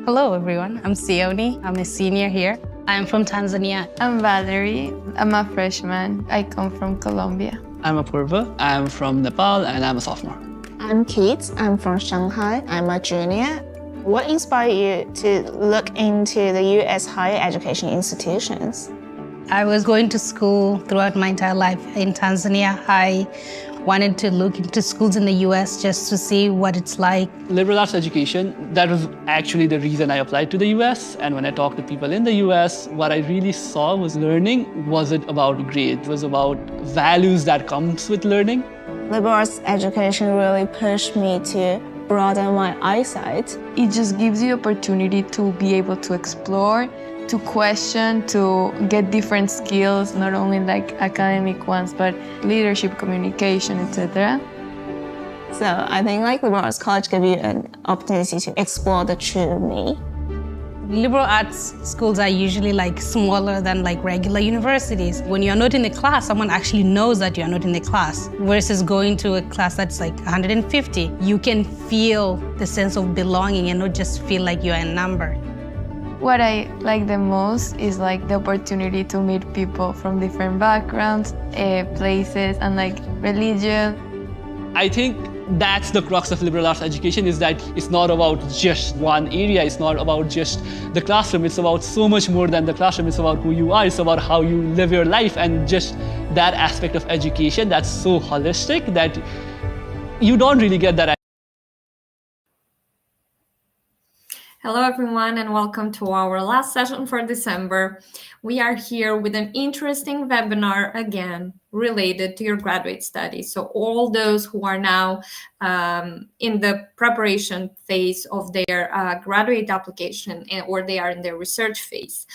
Hello, everyone. I'm Sioni. I'm a senior here. I'm from Tanzania. I'm Valerie. I'm a freshman. I come from Colombia. I'm Apurva. I'm from Nepal and I'm a sophomore. I'm Kate. I'm from Shanghai. I'm a junior. What inspired you to look into the U.S. higher education institutions? I was going to school throughout my entire life in Tanzania. I wanted to look into schools in the US just to see what it's like. Liberal arts education, that was actually the reason I applied to the US. And when I talked to people in the US, what I really saw was learning wasn't about grades, it was about values that comes with learning. Liberal arts education really pushed me to broaden my eyesight. It just gives you opportunity to be able to explore, to question, to get different skills, not only like academic ones, but leadership, communication, etc. So I think liberal arts college gave you an opportunity to explore the true me. Liberal arts schools are usually smaller than regular universities. When you're not in the class, someone actually knows that you're not in the class. Versus going to a class that's 150, you can feel the sense of belonging and not just feel like you're a number. What I like the most is the opportunity to meet people from different backgrounds, places, and religion. I think that's the crux of liberal arts education, is that it's not about just one area, it's not about just the classroom, it's about so much more than the classroom, it's about who you are, it's about how you live your life, and just that aspect of education that's so holistic that you don't really get that. Hello everyone and welcome to our last session for December. We are here with an interesting webinar again related to your graduate studies. So all those who are now in the preparation phase of their graduate application or they are in their research phase,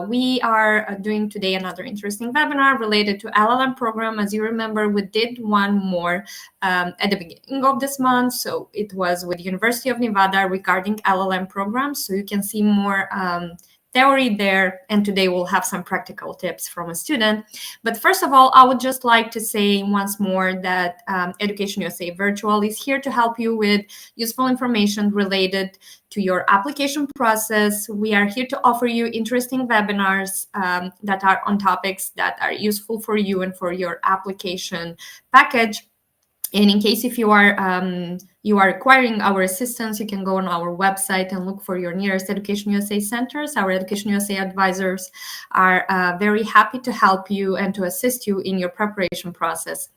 we are doing today another interesting webinar related to LLM program. As you remember, we did one more at the beginning of this month. So it was with University of Nevada regarding LLM programs. So you can see more theory there, and today we'll have some practical tips from a student. But first of all, I would just like to say once more that Education USA Virtual is here to help you with useful information related to your application process. We are here to offer you interesting webinars that are on topics that are useful for you and for your application package. And in case if you are requiring our assistance, you can go on our website and look for your nearest Education USA centers. Our Education USA advisors are very happy to help you and to assist you in your preparation process.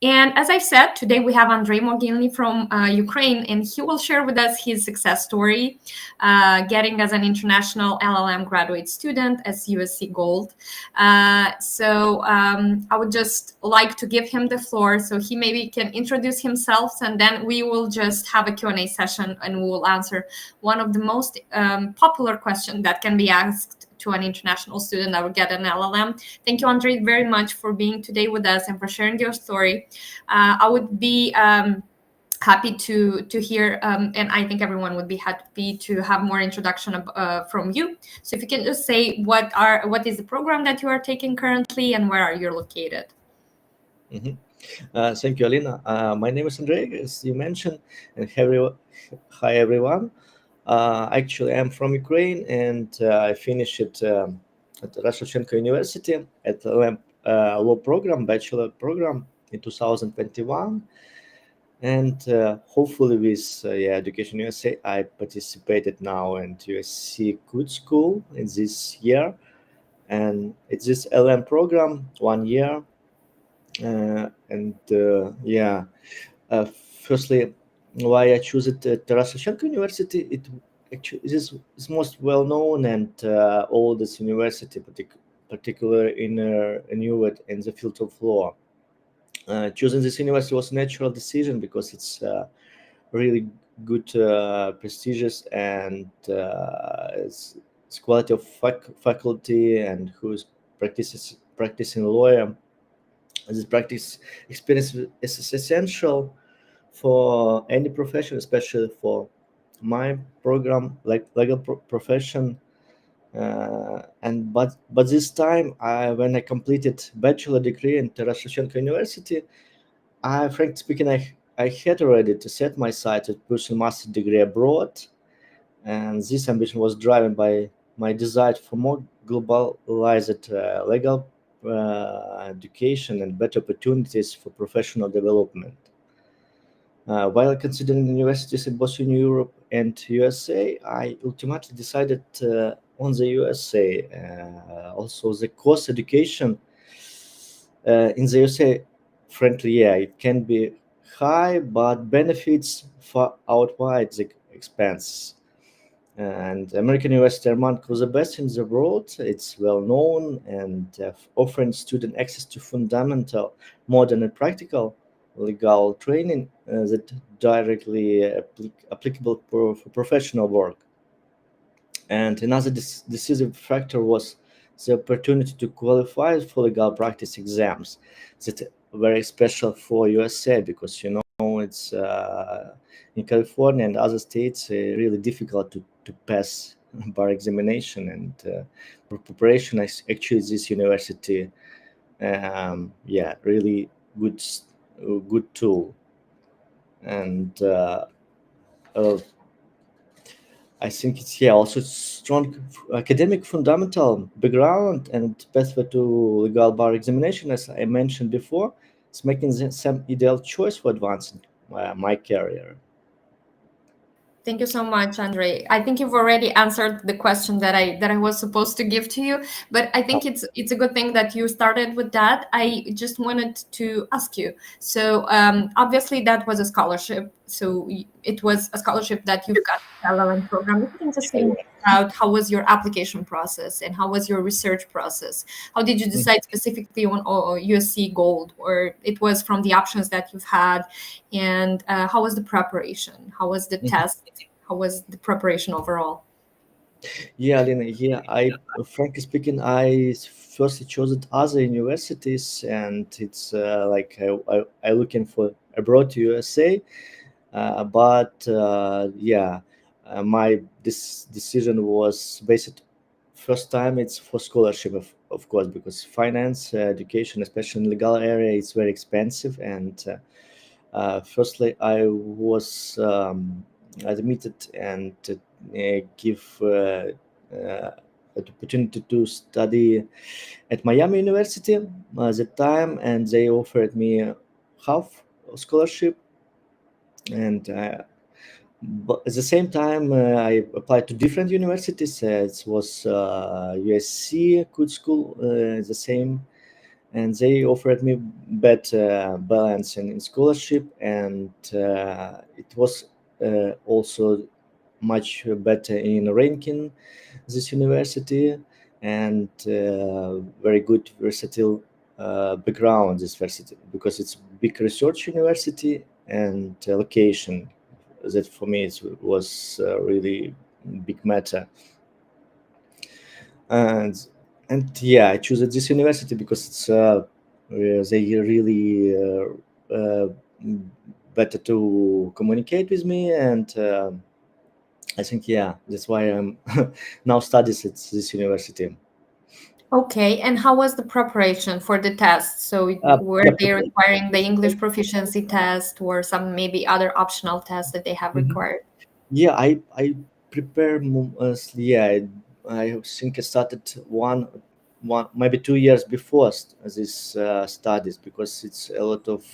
And as I said, today we have Andrei Mogilny from Ukraine, and he will share with us his success story, getting as an international LLM graduate student as USC Gould. So I would just like to give him the floor so he maybe can introduce himself, and then we will just have a Q&A session and we will answer one of the most popular questions that can be asked to an international student that will get an LLM. Thank you, Andrei, very much for being today with us and for sharing your story. I would be happy to hear, and I think everyone would be happy to have more introduction from you. So if you can just say what is the program that you are taking currently and where are you located? Mm-hmm. Thank you, Alina. My name is Andrei, as you mentioned, and hi everyone. Actually, I'm from Ukraine, and I finished at Taras Shevchenko University at the law program, bachelor program in 2021. And hopefully with Education USA, I participated now in USC Good School in this year. And it's this LM program, 1 year. Firstly, why I choose it at Taras Shevchenko University, it actually is most well known and oldest university, particularly in Newark in the field of law. Choosing this university was a natural decision because it's really good, prestigious, and it's quality of faculty and who's practicing lawyer. This practice experience is essential for any profession, especially for my program, like legal profession. But this time, when I completed bachelor degree in Taras Shevchenko University, frankly speaking, I had already to set my sights at pursuing master degree abroad, And this ambition was driven by my desire for more globalized legal education and better opportunities for professional development. While considering universities in both in Europe and USA, I ultimately decided on the USA. Also, the course education in the USA, frankly, yeah, it can be high, but benefits far outweigh the expense. And American University Armand was the best in the world. It's well known and offering student access to fundamental, modern, and practical legal training that directly applicable for professional work. And another decisive factor was the opportunity to qualify for legal practice exams. That very special for USA because it's in California and other states really difficult to pass bar examination, and for preparation actually this university really good tool. And I think it's also strong academic fundamental background and pathway to legal bar examination, as I mentioned before. It's making some ideal choice for advancing my career. Thank you so much, Andre. I think you've already answered the question that I was supposed to give to you, but I think it's a good thing that you started with that. I just wanted to ask you. So obviously that was a scholarship. So it was a scholarship that you've got the LLM program. If you can just say about how was your application process and how was your research process? How did you decide specifically on USC Gould, or it was from the options that you've had? And how was the preparation? How was the test? How was the preparation overall? Yeah, Lena. Yeah, frankly speaking, I first chose it other universities, and it's I looking for abroad to USA, but my this decision was based. First time it's for scholarship, of course, because finance, education, especially in legal area, it's very expensive. And firstly, I was admitted and give an opportunity to study at Miami University at the time, and they offered me half scholarship. And but at the same time, I applied to different universities. It was USC, good school, the same, and they offered me better balance in scholarship, and it was also much better in ranking this university, and very good versatile background this university because it's big research university and location that for me was really big matter. And yeah, I chose this university because it's they really better to communicate with me, and I think that's why I'm now studies at this university. Okay, and how was the preparation for the test? So were they requiring the English proficiency test or some maybe other optional tests that they have required? Yeah, I prepare I think I started one maybe 2 years before this studies, because it's a lot of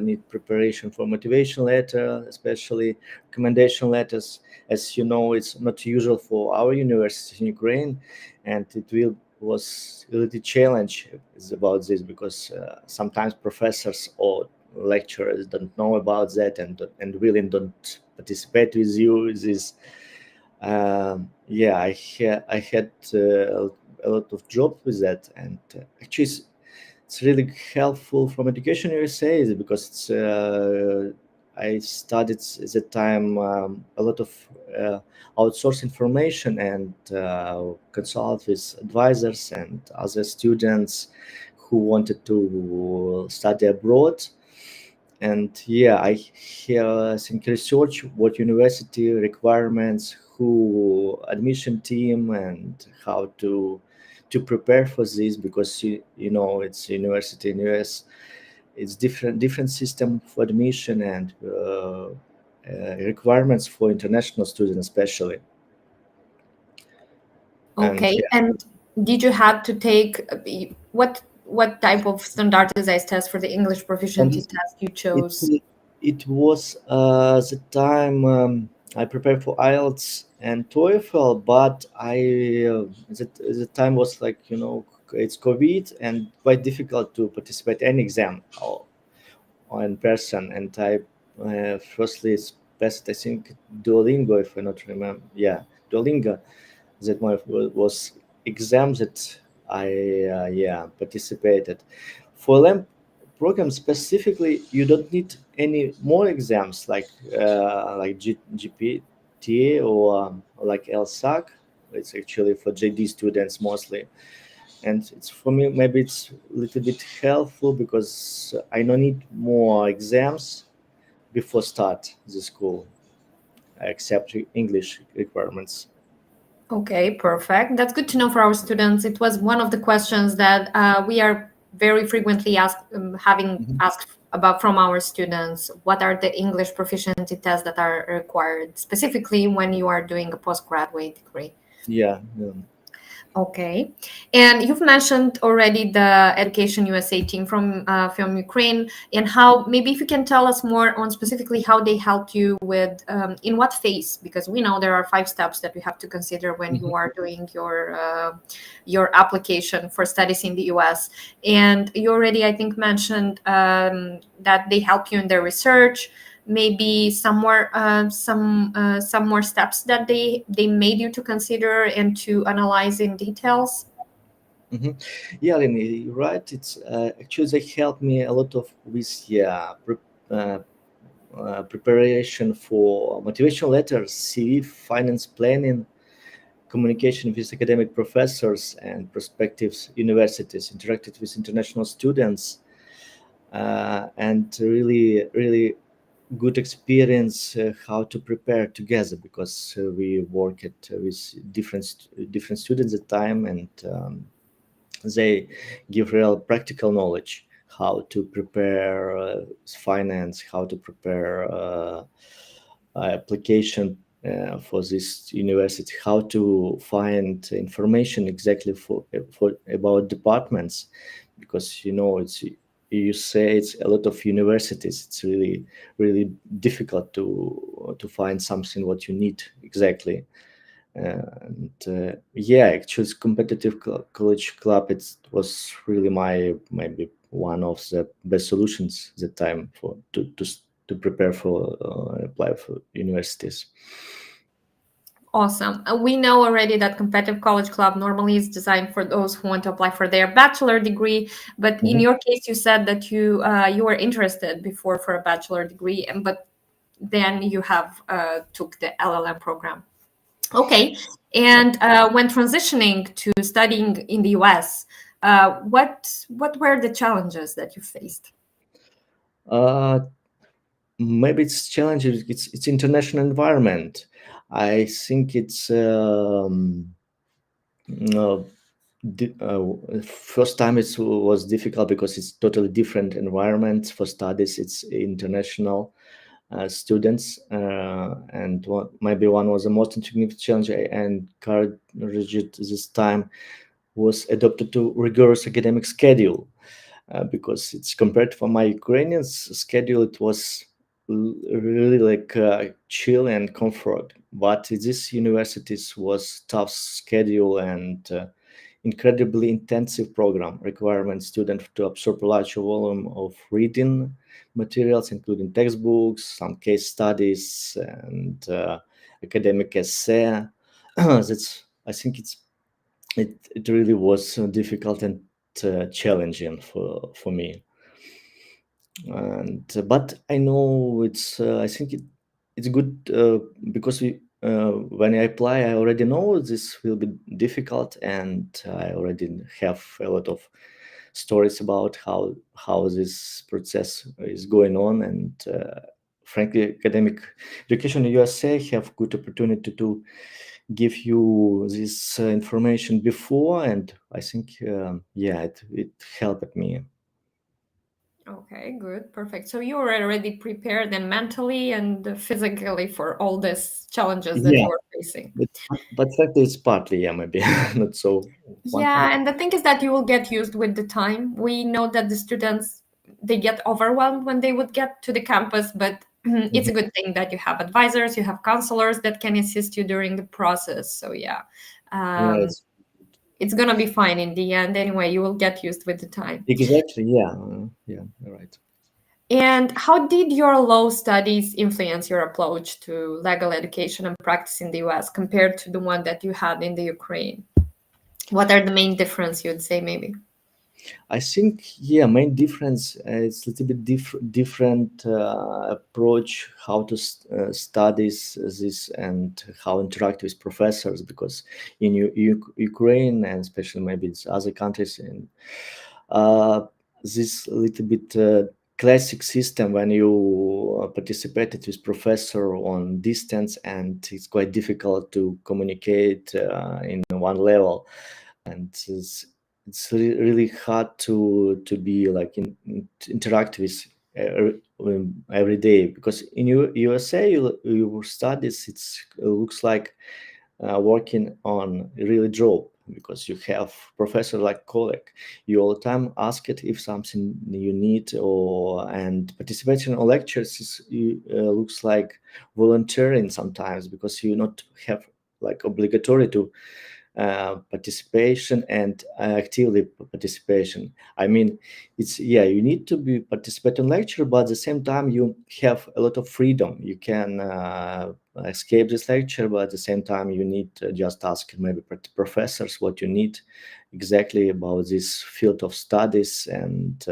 need preparation for motivation letter, especially recommendation letters. As you know, it's not usual for our university in Ukraine, and it was really challenge is about this, because sometimes professors or lecturers don't know about that, and really don't participate with you with this. I had a lot of job with that, and actually it's really helpful from Education USA, because it's I studied at the time a lot of outsource information, and consult with advisors and other students who wanted to study abroad. And I think research what university requirements, who admission team, and how to prepare for this, because it's university in US. It's different system for admission, and requirements for international students especially. Okay. And did you have to take what type of standardized test for the English proficiency test you chose? It was the time I prepared for IELTS and TOEFL, but the time was like, it's COVID and quite difficult to participate any exam or in person. And I firstly it's best, I think, Duolingo, if I not remember. Yeah, Duolingo. That was exams that I participated. For LAMP program specifically, you don't need any more exams like GPT or like LSAC. It's actually for JD students mostly, and it's for me maybe it's a little bit helpful because I don't need more exams before start the school, except English requirements. Okay, perfect. That's good to know for our students. It was one of the questions that we are very frequently having asked about from our students. What are the English proficiency tests that are required, specifically when you are doing a postgraduate degree? Yeah. Okay. And you've mentioned already the Education USA team from Ukraine, and how maybe if you can tell us more on specifically how they helped you with in what phase, because we know there are 5 steps that we have to consider when you are doing your application for studies in the US. And you already, I think, mentioned that they help you in their research. Maybe some more steps that they made you to consider and to analyze in details. Yeah, Lenny, you're right. It's actually they helped me a lot with preparation for motivational letters, CV, finance planning, communication with academic professors and prospective universities, interacted with international students, and really good experience how to prepare together, because we work with different students at the time, and they give real practical knowledge how to prepare finance, how to prepare application for this university, how to find information exactly for about departments, because it's you say it's a lot of universities. It's really difficult to find something what you need exactly. And actually, competitive college club, it was really maybe one of the best solutions at the time to prepare for apply for universities. Awesome. We know already that competitive college club normally is designed for those who want to apply for their bachelor degree. But in your case, you said that you were interested before for a bachelor degree, but then you have took the LLM program. Okay. And when transitioning to studying in the US, what were the challenges that you faced? Maybe it's challenging. It's international environment. I think it's first time it was difficult because it's totally different environment for studies. It's international students, and maybe one was the most significant challenge I encouraged this time was adopted to rigorous academic schedule, because it's compared to my Ukrainian schedule, it was really like chill and comfort. But this universities was tough schedule and incredibly intensive program, requiring students to absorb a large volume of reading materials, including textbooks, some case studies, and academic essay. I think it really was difficult and challenging for me. And but I know I think it's good because when I apply, I already know this will be difficult, and I already have a lot of stories about how this process is going on. And frankly, academic education in USA have good opportunity to give you this information before, and I think it helped me. Okay, good, perfect. So you were already prepared and mentally and physically for all these challenges that Yeah, you are facing. but fact it's partly, yeah, maybe not so one time. Yeah, and the thing is that you will get used with the time. We know that the students they get overwhelmed when they would get to the campus, but it's a good thing that you have advisors, you have counselors that can assist you during the process. So yeah, Yeah, um, it's gonna be fine in the end. Anyway, you will get used with the time. exactly. Yeah, yeah, you're right. And how did your law studies influence your approach to legal education and practice in the US compared to the one that you had in the Ukraine? What are the main difference you'd say maybe? I think, yeah, main difference is a little bit different approach how to studies this and how interact with professors, because in Ukraine and especially maybe it's other countries in this little bit classic system when you participated with professor on distance, and it's quite difficult to communicate in one level, and really hard to be like interact with every day, because in USA your studies it's looks like working on a real job, because you have professor like colleague. You all the time ask it if something you need, or and participation in lectures is looks like volunteering sometimes, because you not have like obligatory to participation and actively participation. I mean, it's, yeah, you need to be participate in lecture, but at the same time you have a lot of freedom. You can escape this lecture, but at the same time you need to just ask maybe professors what you need exactly about this field of studies, and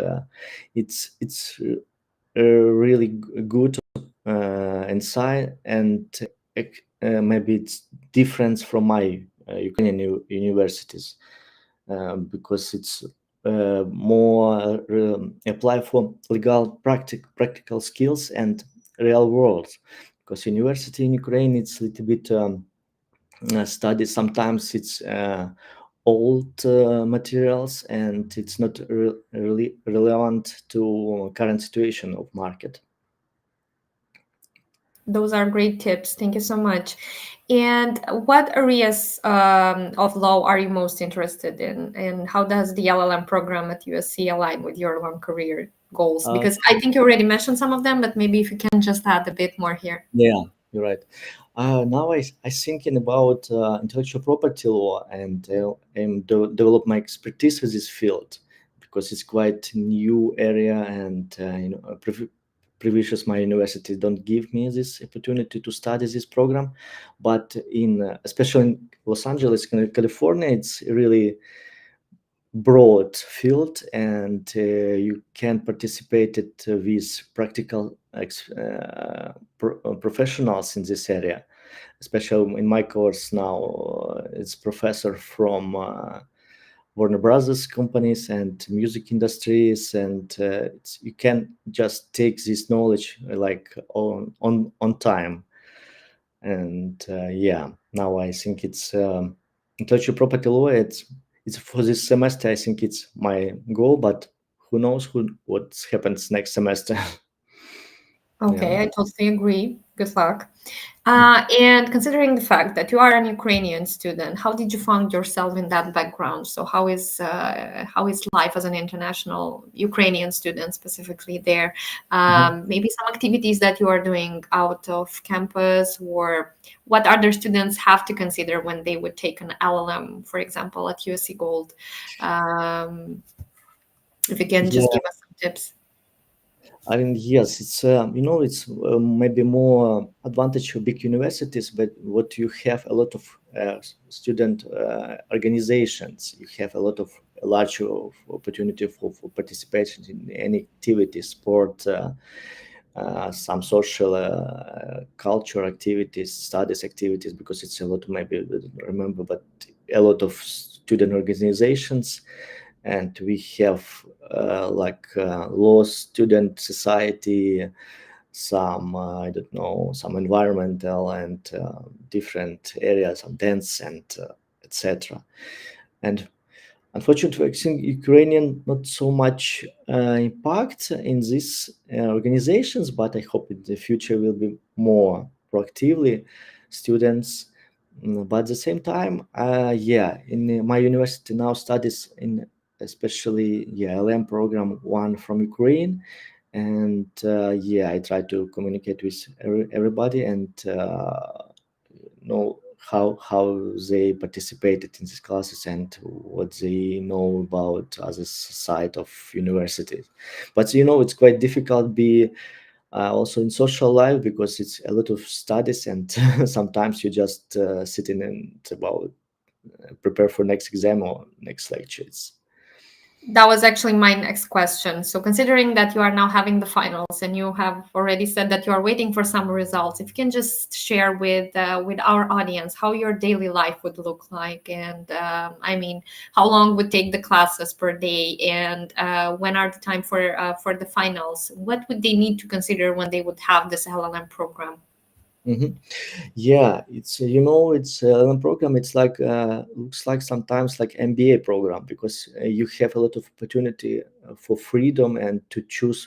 it's really good insight, and maybe it's different from my Ukrainian universities, because it's more apply for legal practical skills and real world. Because university in Ukraine it's a little bit study. Sometimes it's old materials, and it's not really relevant to current situation of market. Those are great tips. Thank you so much. And what areas of law are you most interested in? And how does the LLM program at USC align with your long career goals? Because I think you already mentioned some of them, but maybe if you can just add a bit more here. Yeah, you're right. Now I thinking about intellectual property law, and develop my expertise with this field, because it's quite new area, and previous my university don't give me this opportunity to study this program, but in especially in Los Angeles, California, it's really broad field, and you can participate it with practical professionals in this area. Especially in my course now, it's professor from Warner Brothers companies and music industries, and you can just take this knowledge like on time. And yeah, now I think it's intellectual property law. It's for this semester. I think it's my goal, but who knows what happens next semester. Okay, Yeah. I totally agree. Good luck. And considering the fact that you are an Ukrainian student, how did you find yourself in that background? So how is life as an international Ukrainian student specifically there? Maybe some activities that you are doing out of campus, or what other students have to consider when they would take an LLM, for example, at USC Gould. If you can just Yeah. give us some tips. I mean, yes, it's it's maybe more advantage of big universities, but what you have a lot of student organizations, you have a lot of large opportunity for participation in any activity, sport, some social culture activities, studies activities, because it's a lot. Maybe I don't remember, but a lot of student organizations. And we have law student society, some I don't know, some environmental and different areas, some dance and etc. And unfortunately, I think Ukrainian not so much impact in these organizations, but I hope in the future will be more proactively students. But at the same time, in my university now studies in especially LM program one from Ukraine, and I try to communicate with everybody and know how they participated in these classes and what they know about other side of university. But it's quite difficult be also in social life because it's a lot of studies and sometimes you just sitting and about prepare for next exam or next lectures. That was actually my next question. So considering that you are now having the finals and you have already said that you are waiting for some results, if you can just share with our audience how your daily life would look like, and how long would take the classes per day, and when are the time for the finals? What would they need to consider when they would have this LLM program? Mm-hmm. Yeah, it's it's a program. It's like looks like sometimes like MBA program because you have a lot of opportunity for freedom and to choose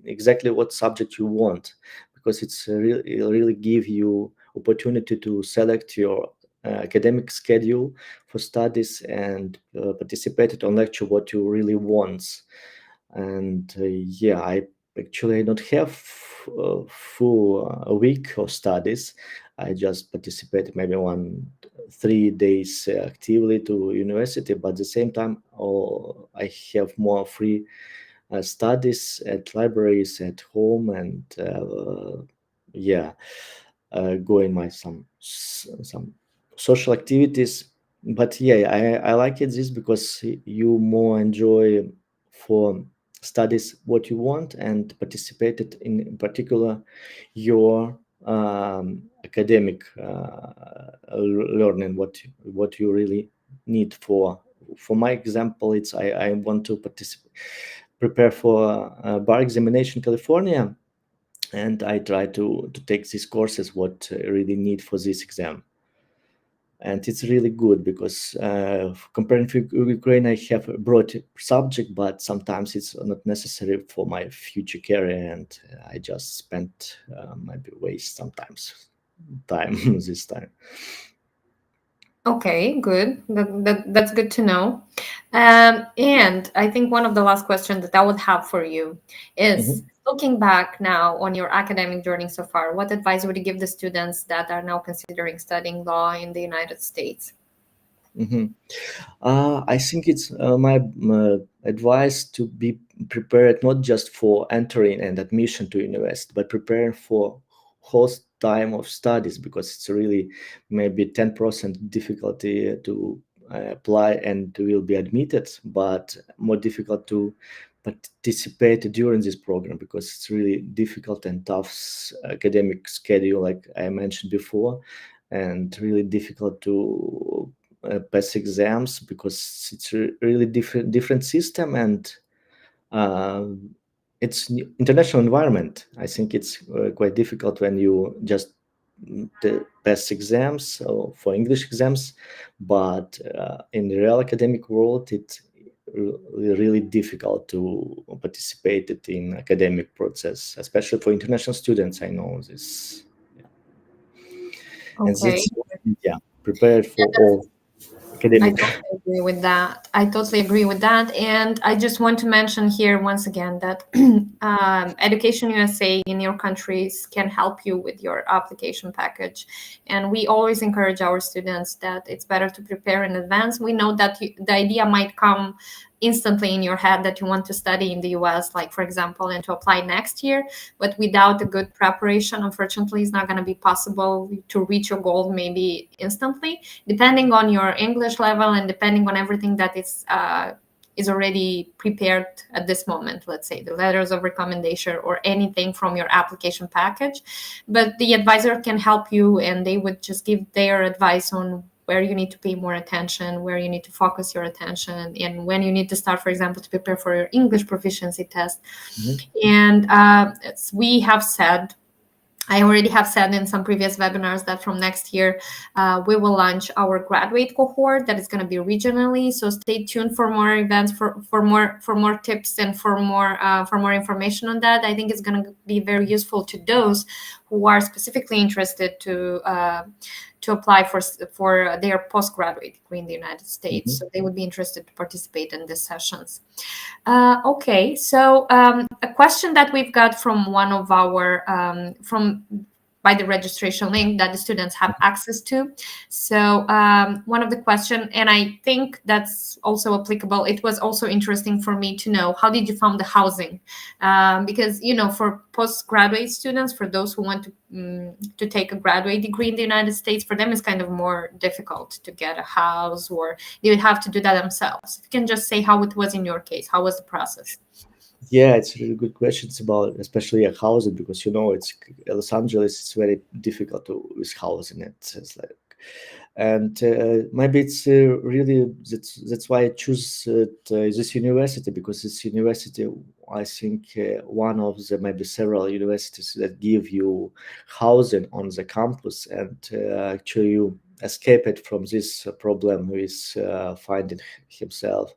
exactly what subject you want because it really give you opportunity to select your academic schedule for studies and participate on lecture what you really want. And I actually don't have full a week of studies. I just participated maybe 3 days actively to university, but at the same time, I have more free studies at libraries at home and going my some social activities. But I like it this because you more enjoy for studies what you want and participated in particular your academic learning what you really need for my example it's I want to prepare for bar examination California, and I try to take these courses what I really need for this exam. And it's really good because comparing to Ukraine, I have a broad subject, but sometimes it's not necessary for my future career, and I just spent maybe waste sometimes time this time. Okay, good. That's good to know. And I think one of the last questions that I would have for you is looking back now on your academic journey so far, what advice would you give the students that are now considering studying law in the United States? I think it's my advice to be prepared not just for entering and admission to university, but preparing for whole time of studies because it's really maybe 10% difficulty to apply and will be admitted, but more difficult to participate during this program because it's really difficult and tough academic schedule, like I mentioned before, and really difficult to pass exams because it's a really different system and it's international environment. I think it's quite difficult when you just pass exams for English exams, but in the real academic world, it's really difficult to participate in academic process, especially for international students. I know this. And Okay. it's prepared for all academic. I totally agree with that. And I just want to mention here once again that Education USA in your countries can help you with your application package. And we always encourage our students that it's better to prepare in advance. We know that the idea might come instantly in your head that you want to study in the US, like for example, and to apply next year. But without a good preparation, unfortunately, it's not going to be possible to reach your goal maybe instantly, depending on your English level and depending on everything that is already prepared at this moment, let's say the letters of recommendation or anything from your application package. But the advisor can help you and they would just give their advice on where you need to pay more attention, where you need to focus your attention, and when you need to start, for example, to prepare for your English proficiency test. And as we have said, I already have said in some previous webinars that from next year, we will launch our graduate cohort that is going to be regionally. So stay tuned for more events, for more tips, and for more information on that. I think it's going to be very useful to those who are specifically interested to apply for their postgraduate degree in the United States. So they would be interested to participate in these sessions. Okay, so a question that we've got from one of our by the registration link that the students have access to. So one of the question, and I think that's also applicable. It was also interesting for me to know, how did you find the housing? Because, you know, for postgraduate students, for those who want to take a graduate degree in the United States, for them it's kind of more difficult to get a house, or they would have to do that themselves. If you can just say how it was in your case, how was the process? Yeah, it's really good questions about, especially a housing, because you know it's Los Angeles. It's very difficult with housing. It's like, and maybe it's really that's why I choose this university, because this university, I think, one of the maybe several universities that give you housing on the campus, and actually you escape it from this problem with finding himself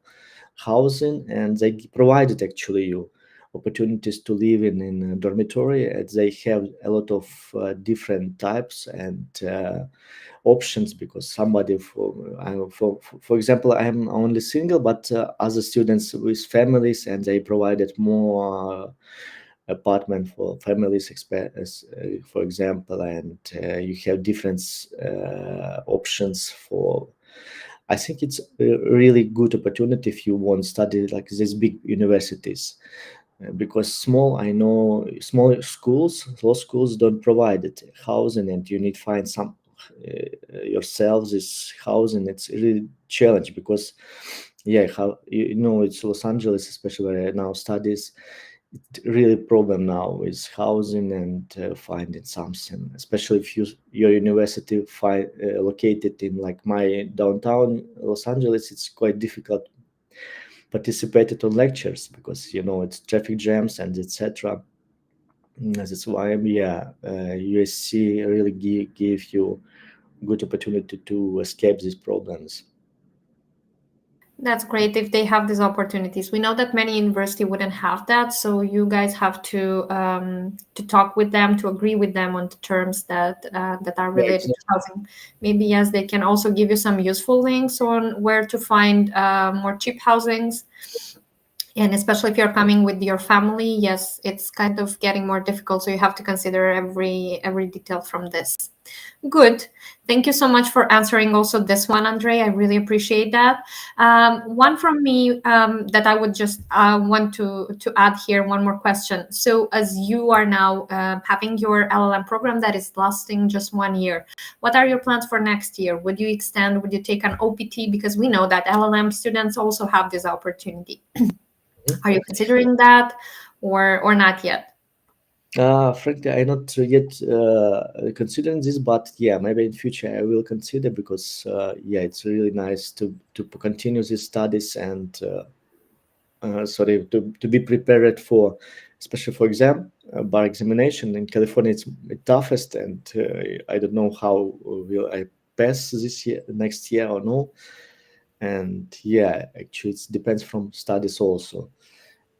housing, and they provided actually you opportunities to live in a dormitory. And they have a lot of different types and options, because somebody for example, I'm only single, but other students with families, and they provided more apartment for families, for example, and you have different options for. I think it's a really good opportunity if you want to study like these big universities, because I know small schools, law schools don't provide it housing, and you need to find some yourselves this housing. It's really challenge, because how you know it's Los Angeles, especially where I now studies. It's really problem now with housing and finding something, especially if your university located in like my downtown Los Angeles. It's quite difficult participated on lectures, because you know it's traffic jams and etc. That's why USC really give you good opportunity to escape these problems. That's great if they have these opportunities. We know that many universities wouldn't have that, so you guys have to talk with them, to agree with them on the terms that are related to housing. Maybe yes, they can also give you some useful links on where to find more cheap housings. And especially if you're coming with your family, yes, it's kind of getting more difficult. So you have to consider every detail from this. Good. Thank you so much for answering also this one, Andre. I really appreciate that. One from me that I would just want to add here, one more question. So as you are now having your LLM program that is lasting just 1 year, what are your plans for next year? Would you extend? Would you take an OPT? Because we know that LLM students also have this opportunity. Are you considering that or not yet? Frankly, I'm not yet considering this, but yeah, maybe in future I will consider, because it's really nice to continue these studies and to be prepared for, especially for bar examination in California. It's the toughest, and I don't know how will I pass this year, next year or no. And actually it depends from studies also.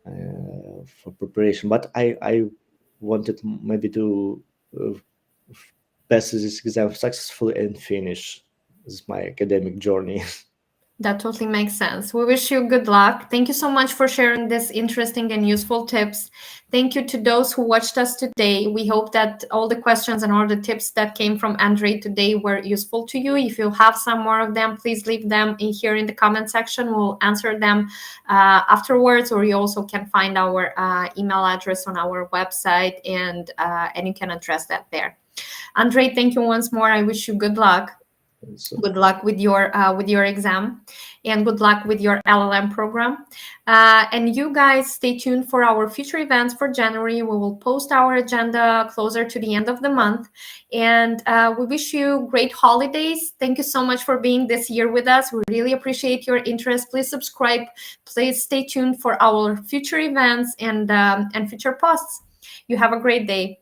For preparation, but I wanted maybe to pass this exam successfully and finish my academic journey. That totally makes sense. We wish you good luck. Thank you so much for sharing this interesting and useful tips. Thank you to those who watched us today. We hope that all the questions and all the tips that came from Andre today were useful to you. If you have some more of them, please leave them here in the comment section. We'll answer them afterwards, or you also can find our email address on our website, and you can address that there. Andre, thank you once more. I wish you good luck. Good luck with your exam, and good luck with your LLM program. And you guys stay tuned for our future events for January. We will post our agenda closer to the end of the month. And we wish you great holidays. Thank you so much for being this year with us. We really appreciate your interest. Please subscribe. Please stay tuned for our future events and future posts. You have a great day.